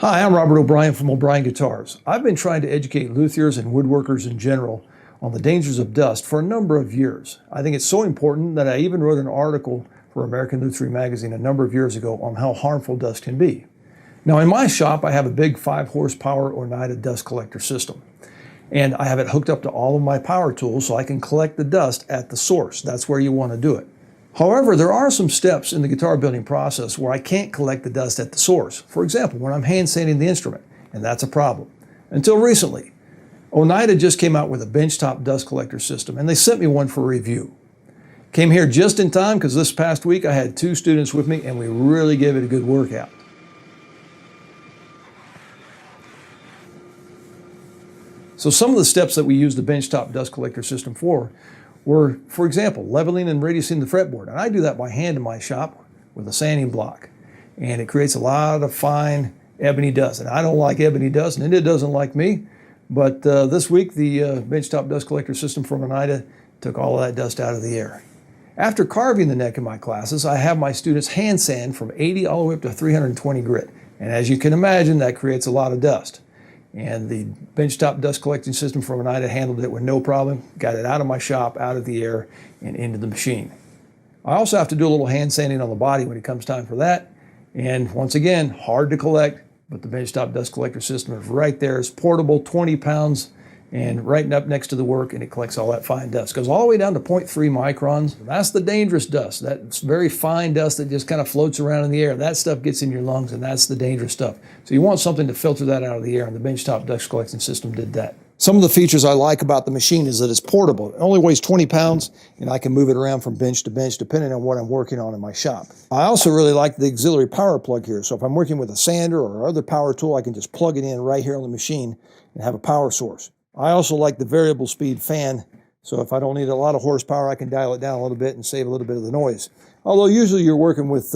Hi, I'm Robert O'Brien from O'Brien Guitars. I've been trying to educate luthiers and woodworkers in general on the dangers of dust for a number of years. I think it's so important that I even wrote an article for American Lutherie magazine a number of years ago on how harmful dust can be. Now in my shop, I have a big 5-horsepower Oneida dust collector system. And I have it hooked up to all of my power tools so I can collect the dust at the source. That's where you want to do it. However, there are some steps in the guitar building process where I can't collect the dust at the source. For example, when I'm hand sanding the instrument, and that's a problem. Until recently, Oneida just came out with a benchtop dust collector system, and they sent me one for review. Came here just in time because this past week I had 2 students with me and we really gave it a good workout. So some of the steps that we use the benchtop dust collector system were, for example, leveling and radiusing the fretboard. And I do that by hand in my shop with a sanding block. And it creates a lot of fine ebony dust. And I don't like ebony dust, and it doesn't like me. But this week, the benchtop dust collector system from Oneida took all of that dust out of the air. After carving the neck in my classes, I have my students hand sand from 80 all the way up to 320 grit. And as you can imagine, that creates a lot of dust. And the benchtop dust collecting system from Oneida handled it with no problem, got it out of my shop, out of the air, and into the machine. I also have to do a little hand sanding on the body when it comes time for that. And once again, hard to collect, but the benchtop dust collector system is right there. It's portable, 20 pounds, and right up next to the work, and it collects all that fine dust. Goes all the way down to 0.3 microns. That's the dangerous dust. That's very fine dust that just kind of floats around in the air. That stuff gets in your lungs, and that's the dangerous stuff. So you want something to filter that out of the air, and the benchtop dust collecting system did that. Some of the features I like about the machine is that it's portable. It only weighs 20 pounds, and I can move it around from bench to bench depending on what I'm working on in my shop. I also really like the auxiliary power plug here. So if I'm working with a sander or other power tool, I can just plug it in right here on the machine and have a power source. I also like the variable speed fan, so if I don't need a lot of horsepower, I can dial it down a little bit and save a little bit of the noise. Although usually you're working with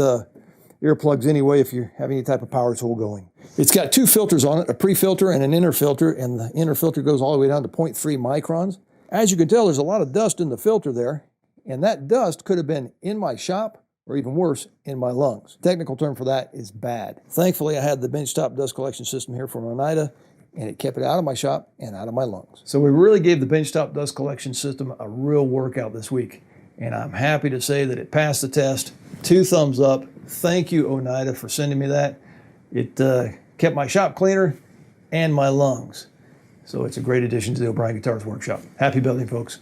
earplugs anyway if you have any type of power tool going. It's got 2 filters on it, a pre-filter and an inner filter, and the inner filter goes all the way down to 0.3 microns. As you can tell, there's a lot of dust in the filter there, and that dust could have been in my shop, or even worse, in my lungs. Technical term for that is bad. Thankfully, I had the benchtop dust collection system here from Oneida, and it kept it out of my shop and out of my lungs. So we really gave the benchtop dust collection system a real workout this week, and I'm happy to say that it passed the test. 2 thumbs up. Thank you, Oneida, for sending me that. It kept my shop cleaner and my lungs. So it's a great addition to the O'Brien Guitars workshop. Happy building, folks.